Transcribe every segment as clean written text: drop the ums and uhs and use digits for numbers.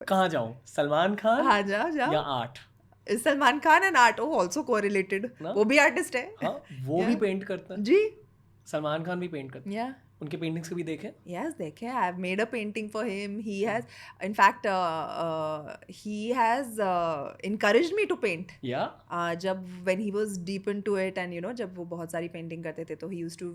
कहाँ जाऊँ, सलमान खान हाँ जाओ या art? Salman Khan and art also correlated, वो भी आर्टिस्ट है. हाँ, वो भी पेंट करता है. जी. सलमान खान भी पेंट करता है. Yeah. उनके पेंटिंग्स कभी देखे? Yes, देखे. I've made a painting for him. He has, in fact, he has encouraged me to paint. Yeah. जब when he was deep into it and जब वो बहुत सारी पेंटिंग करते थे तो he used to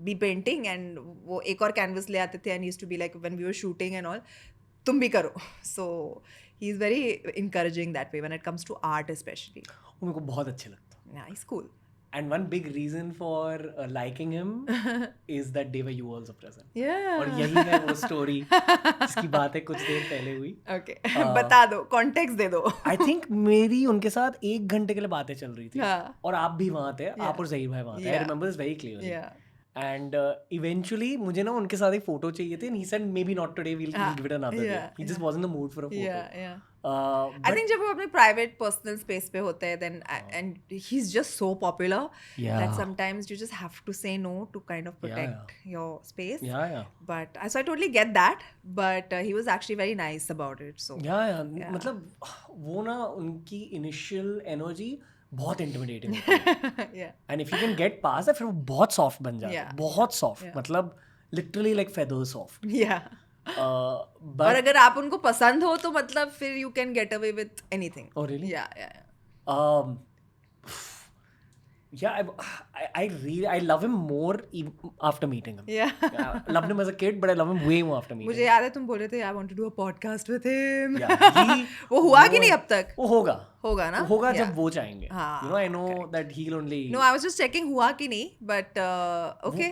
be painting and वो एक और कैनवस ले आते थे and he used to be like when we were shooting and all, तुम भी करो. So he is very encouraging that way when it comes to art especially. वो मेरे को बहुत अच्छे लगता है. Yeah, he's cool. And one big reason for liking him is that they were you also present. Yeah. और यही है वो स्टोरी जिसकी बात है कुछ देर पहले हुई. Okay. बता दो, कॉन्टेक्स्ट दे दो. I think मेरी उनके साथ 1 घंटे के लिए बातें चल रही थी. हाँ. और आप भी वहाँ थे, आप और ज़हीर भाई वहाँ थे. I remember this very clearly. Yeah. And eventually मुझे ना उनके साथ एक फोटो चाहिए थी and he said maybe not today, we'll give it another day. He just wasn't in the mood for a photo. Yeah. I think जब वो अपने private personal space पे होते हैं then and he's just so popular that sometimes you just have to say no to kind of protect your space. Yeah. But so I totally get that, but he was actually very nice about it. So yeah. मतलब वो ना उनकी initial energy बहुत intimidating होती है. And if you can get past that, फिर वो बहुत soft बन जाता है. बहुत soft. मतलब literally like feather soft. Yeah. But और अगर आप उनको पसंद हो तो मतलब फिर you can get away with anything. Oh really? Yeah. Yeah, I love him more after meeting him. Yeah. I loved him as a kid, but I love him way more after meeting him. मुझे याद है तुम बोल रहे थे I want to do a podcast with him. Yeah, वो हुआ कि नहीं अब तक? वो होगा ना? होगा जब वो चाहेंगे. हाँ, You know, I know that he'll only. No, I was just checking हुआ कि नहीं, but okay.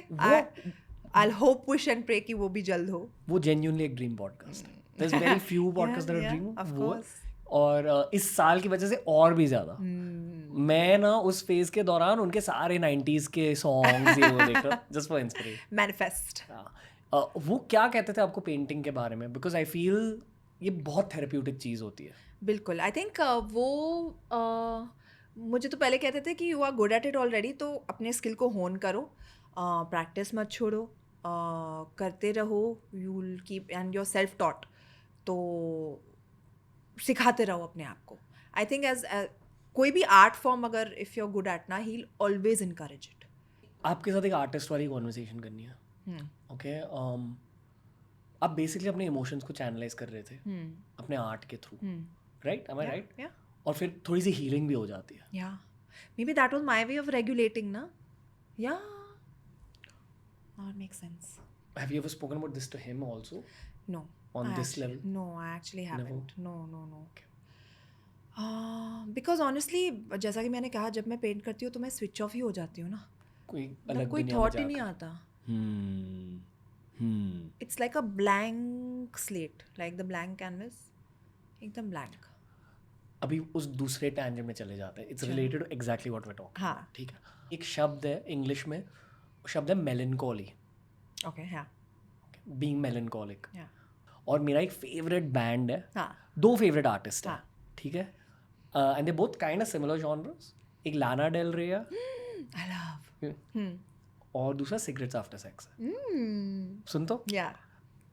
I'll hope, wish and pray कि वो भी जल्द हो. वो genuinely एक dream podcast. There's very few podcasts that are dream. Of course. और इस साल की वजह से और भी ज़्यादा. मैं ना उस फेज के दौरान उनके सारे 90s के सॉन्ग्स ये वो देखा just for inspiration. Manifest. वो क्या कहते थे आपको पेंटिंग के बारे में? Because I feel ये बहुत थेरेप्यूटिक चीज़ होती है. बिल्कुल. I think वो मुझे तो पहले कहते थे कि you are good at it already, तो अपने स्किल को होन करो, प्रैक्टिस मत छोड़ो, करते रहो, you will keep and your self taught, तो सिखाते रहो अपने आप को. आई थिंक एज कोई भी आर्ट फॉर्म अगर if you are good at ना, he will always encourage it. आपके साथ एक आर्टिस्ट वाली कॉन्वर्सेशन करनी है. ओके, आप बेसिकली अपने इमोशंस को चैनलाइज कर रहे थे अपने आर्ट के थ्रू, राइट? एम आई राइट? और फिर थोड़ी सी हीलिंग भी हो जाती है. Yeah maybe that was my way of regulating ना. Yeah now it makes sense. Have you ever spoken about this to him also? No. On this level? No, I actually haven't. No. Because honestly, जैसा कि मैंने कहा, जब मैं paint करती हूँ तो मैं स्विच ऑफ ही हो जाती हूँ ना. कोई थॉट ही नहीं आता. It's like a blank slate, like the blank canvas. एकदम blank. अभी उस दूसरे टैंजेंट में चले जाते हैं. It's related to exactly what we're talking. हाँ. ठीक है. एक शब्द है इंग्लिश में, शब्द है melancholy. Okay, yeah. Being melancholic. Yeah. और मेरा एक फेवरेट बैंड है. हाँ. 2 फेवरेट आर्टिस्ट हैं. ठीक है. And they both kind of similar genres. एक लाना डेल रे है. I love. और दूसरा सिगरेट्स आफ्टर सेक्स है. सुन तो. Yeah.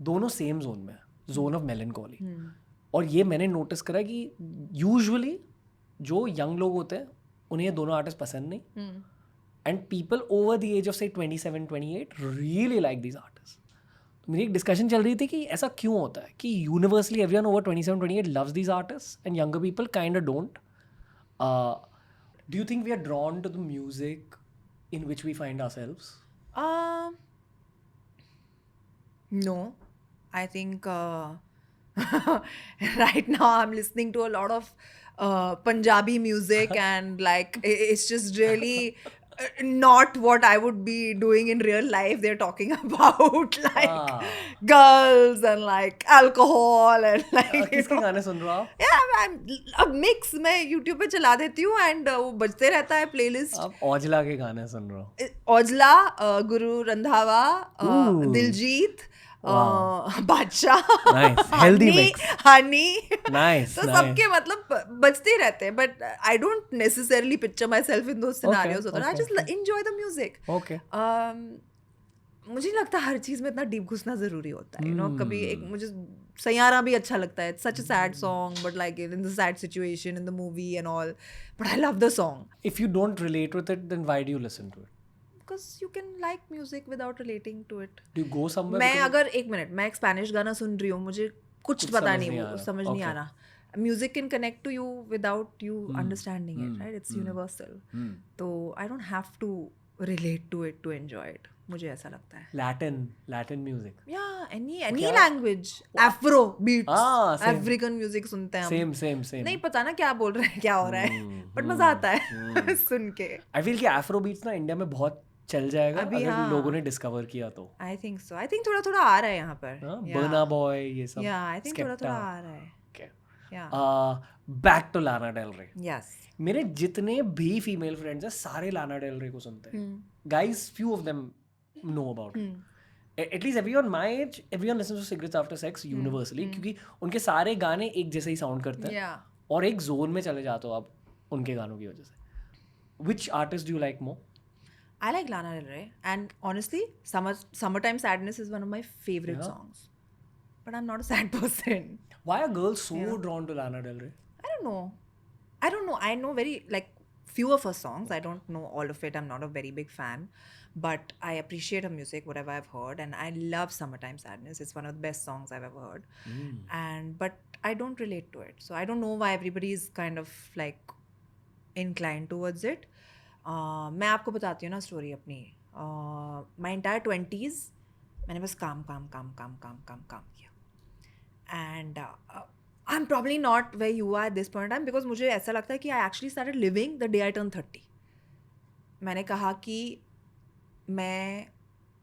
दोनों सेम जोन में, जोन ऑफ मेलनकॉली. और ये मैंने नोटिस करा कि यूजुअली जो यंग लोग होते हैं उन्हें ये दोनों आर्टिस्ट पसंद नहीं. And people over the age of say 27-28 really like these artist. मेरी एक डिस्कशन चल रही थी कि ऐसा क्यों होता है कि universally everyone over 27-28 loves these artist and younger people kind of don't. Do you think we are drawn to the music in which we find ourselves? No, I think right now I'm listening to a lot of Punjabi music and like it's just really not what I would be doing in real life. They're talking about like girls and like alcohol and like किसके गाने सुन रहे हो आप? Yeah, अब mix मैं YouTube पे चला देती हूँ and वो बजते रहता है प्लेलिस्ट. आप औजला के गाने सुन रहे हो? औजला, गुरु रंधावा, दिलजीत, बादशाह, हेल्दी मिक्स, हनी, नाइस. तो सबके मतलब बजते रहते हैं. But I don't necessarily picture my self in those scenarios. I just enjoy the music. Okay. मुझे नहीं लगता हर चीज़ में इतना डीप घुसना ज़रूरी होता है. यू नो, कभी एक मुझे सैयारा भी अच्छा लगता है. It's such a sad song, but like in the sad situation in the movie and all. But I love the song. If you don't relate with it, then why do you listen to it? Because you can like music without relating to it. Do you go somewhere? मैं because अगर एक minute मैं एक Spanish गाना सुन रही हूँ, मुझे कुछ पता समझ नहीं, नहीं आ वो रहा. समझ नहीं आ Okay. रहा. Music can connect to you without you understanding it, right? It's universal. तो I don't have to relate to it to enjoy it. मुझे ऐसा लगता है. Latin music. Yeah, any language. Afro beats. same. African music सुनते हैं हम. Same. नहीं पता ना क्या बोल रहे हैं, क्या हो रहा है, बट मजा आता है सुन के. I feel कि Afro beats ना इंडिया में बहुत चल जाएगा अभी अगर हाँ. लोगों ने डिस्कवर किया तो. I think so. I think थोड़ा आ रहा है यहाँ पर. Burna Boy ये सब. Yeah, I think Skepta. थोड़ा आ रहा है. Okay. Yeah. Back to Lana Del Rey. Yes. मेरे जितने भी फीमेल फ्रेंड्स हैं सारे लाना डेल रे को सुनते हैं. Guys, few of them know about it. At least everyone my age, everyone listens to Cigarettes After Sex universally क्योंकि उनके सारे गाने एक जैसे ही साउंड करते हैं. Yeah. और एक जोन में चले जाते हो आप उनके गानों की वजह से. Which artist do you like more? I like Lana Del Rey, and honestly, Summertime Sadness is one of my favorite songs. But I'm not a sad person. Why are girls so drawn to Lana Del Rey? I don't know. I know very like few of her songs. I don't know all of it. I'm not a very big fan, but I appreciate her music, whatever I've heard, and I love Summertime Sadness. It's one of the best songs I've ever heard. But I don't relate to it, so I don't know why everybody is kind of like inclined towards it. मैं आपको बताती हूँ ना story अपनी. My entire 20s मैंने बस काम किया. And I'm probably not where you are at this point in time because मुझे ऐसा लगता है कि I actually started living the day I turned 30. मैंने कहा कि मैं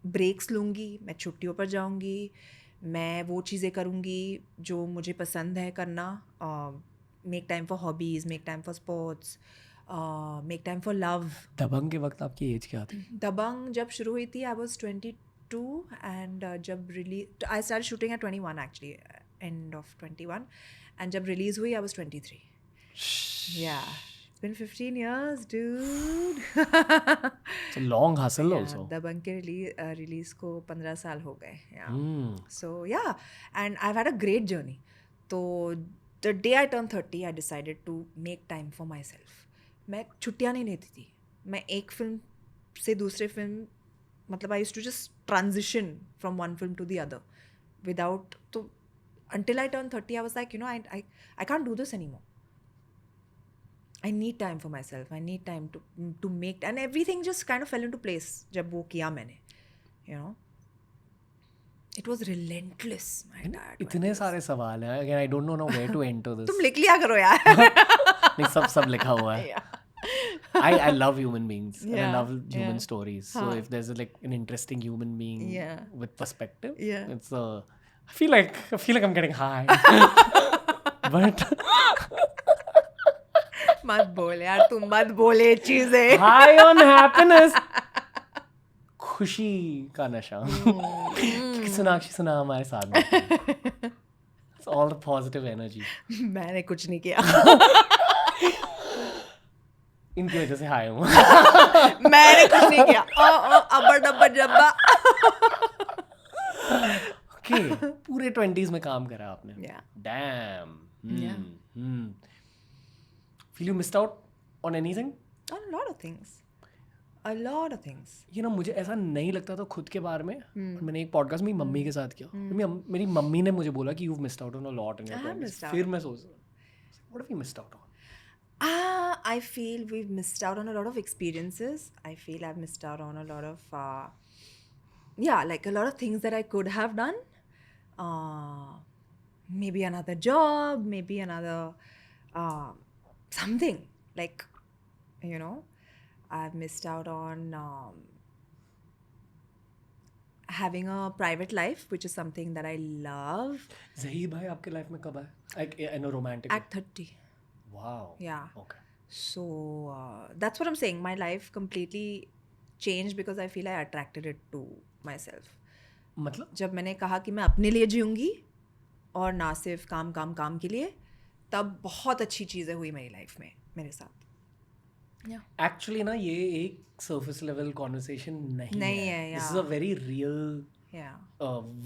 ब्रेक्स लूँगी, मैं छुट्टियों पर जाऊँगी, मैं वो चीज़ें करूँगी जो मुझे पसंद है करना. Make time for hobbies, make time for sports, make time for love. Dabangg के वक्त आपकी एज क्या थी? दबंग जब शुरू हुई थी I was 22 and जब release I started shooting at 21 actually, end of 21, and जब रिलीज हुई I was 23. Yeah, it's been 15 years, dude. It's a long hustle also. दबंग के रिलीज को 15 साल हो गए. Yeah. So yeah, and I've had a great journey. तो the day I turned 30 I decided to make time for myself. मैं छुट्टियाँ नहीं लेती थी. मैं एक फिल्म से दूसरे फिल्म मतलब I used to just transition from one film to the other without. तो until I turned 30 I was like, you know, I can't do this anymore. I need time for myself. I need time to make, and everything just kind of fell into place जब वो किया मैंने, you know. It was relentless. My dad. इतने सारे सवाल हैं. Again, I don't know now where to enter this. तुम लिख लिया करो यार. नहीं, सब लिखा हुआ है. I love human beings and I love human stories. So if there's like an interesting human being with perspective, it's I feel like I'm getting high. But मत बोल यार, तुम मत बोले चीजें. High on happiness. खुशी का नशा. सोनाक्षी सुना हमारे साथ में. It's all the positive energy. मैंने कुछ नहीं किया. इनकी वजह से हाई हूँ. मैंने कुछ नहीं किया. अब्बा डब्बा जब्बा. Okay, पूरे 20s में काम करा आपने. Yeah. Damn. Feel you missed out on anything? On a lot of things. A lot of things. You know, मुझे ऐसा नहीं लगता था खुद के बारे में. मैंने एक पॉडकास्ट मेरी मम्मी के साथ किया. मेरी मम्मी ने मुझे बोला कि you've missed out on a lot in your 20s. फिर मैं सोच रहा हूँ, what have you missed out on? I feel we've missed out on a lot of experiences. I feel I've missed out on a lot of, like a lot of things that I could have done. Maybe another job, maybe another something. Like, you know, I've missed out on having a private life, which is something that I love. Zaheer भाई आपके life में कब आया? Like in a romantic. At 30. Wow. Yeah. Okay. So that's what I'm saying. My life completely changed because I feel I attracted it to myself. मतलब? जब मैंने कहा कि मैं अपने लिए जीऊँगी और ना सिर्फ काम के लिए, तब बहुत अच्छी चीज़ें हुई मेरी लाइफ में मेरे साथ. Actually ना ये एक surface level conversation नहीं है. Yeah. This is a very real Yeah.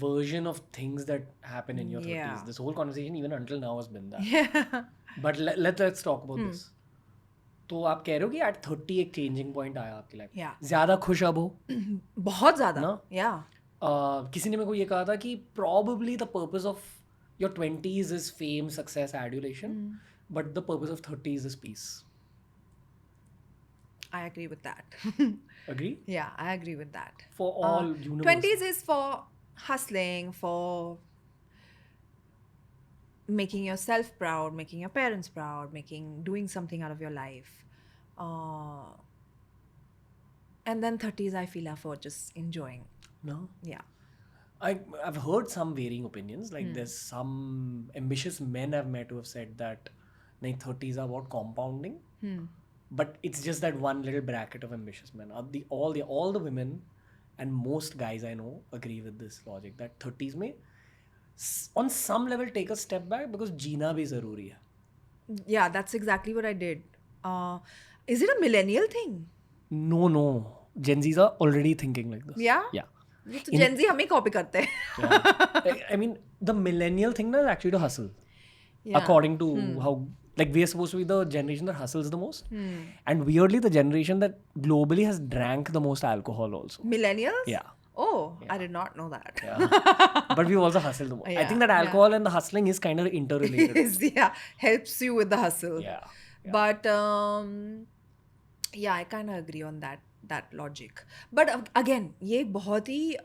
version of things that happen in your 30s. Yeah. This whole conversation even until now has been that. Yeah. But let's talk about this. तो आप कह रहे हो कि at 30 एक changing point आया आपकी life Yeah. ज़्यादा खुश अब हो बहुत ज़्यादा. ना? Yeah. किसी ने मेरे को ये कहा था कि probably the purpose of your 20s is fame, success, adulation, but the purpose of 30s is peace. I agree with that. Agree? Yeah, I agree with that. For all universal. 20s is for hustling, for making yourself proud, making your parents proud, doing something out of your life. And then 30s I feel are for just enjoying. No? Yeah. I've heard some varying opinions. Like there's some ambitious men I've met who have said that 30s are about compounding. But it's just that one little bracket of ambitious men. All the women and most guys I know agree with this logic that 30s may on some level take a step back because जीना भी ज़रूरी है. Yeah, that's exactly what I did. Is it a millennial thing? No. Gen Zs are already thinking like this. Yeah? Yeah. तो Gen Z हमें copy करते हैं. Yeah. I mean, the millennial thing is actually to hustle. Yeah. According to how, like, we are supposed to be the generation that hustles the most. And weirdly, the generation that globally has drank the most alcohol also. Millennials? Yeah. Oh, I did not know that. Yeah. But we also hustle the most. I think that alcohol and the hustling is kind of interrelated. Yeah, helps you with the hustle. Yeah. But yeah, I kind of agree on that logic. But again, ये बहुत ही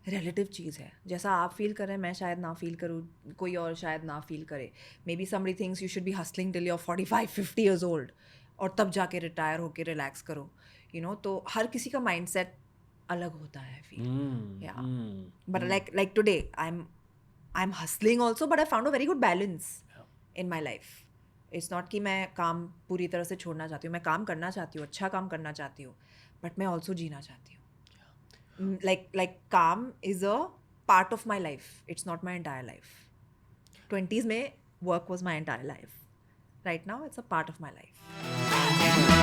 relative चीज़ है. जैसा आप feel कर रहे हैं मैं शायद ना फील करूँ, कोई और शायद ना फील करे. Maybe somebody thinks you should be hustling till you're 45-50 years old और तब जाके रिटायर होके रिलैक्स करो. You know, तो हर किसी का mindset अलग होता है. I feel. Yeah. But like today, I'm hustling also, but I found a very good balance in my life. It's not कि मैं काम पूरी तरह से छोड़ना चाहती हूँ. मैं काम करना चाहती हूँ, अच्छा काम करना चाहती हूँ, but मैं also जीना चाहती हूँ. Like calm is a part of my life. It's not my entire life. 20s में work was my entire life. Right now, it's a part of my life.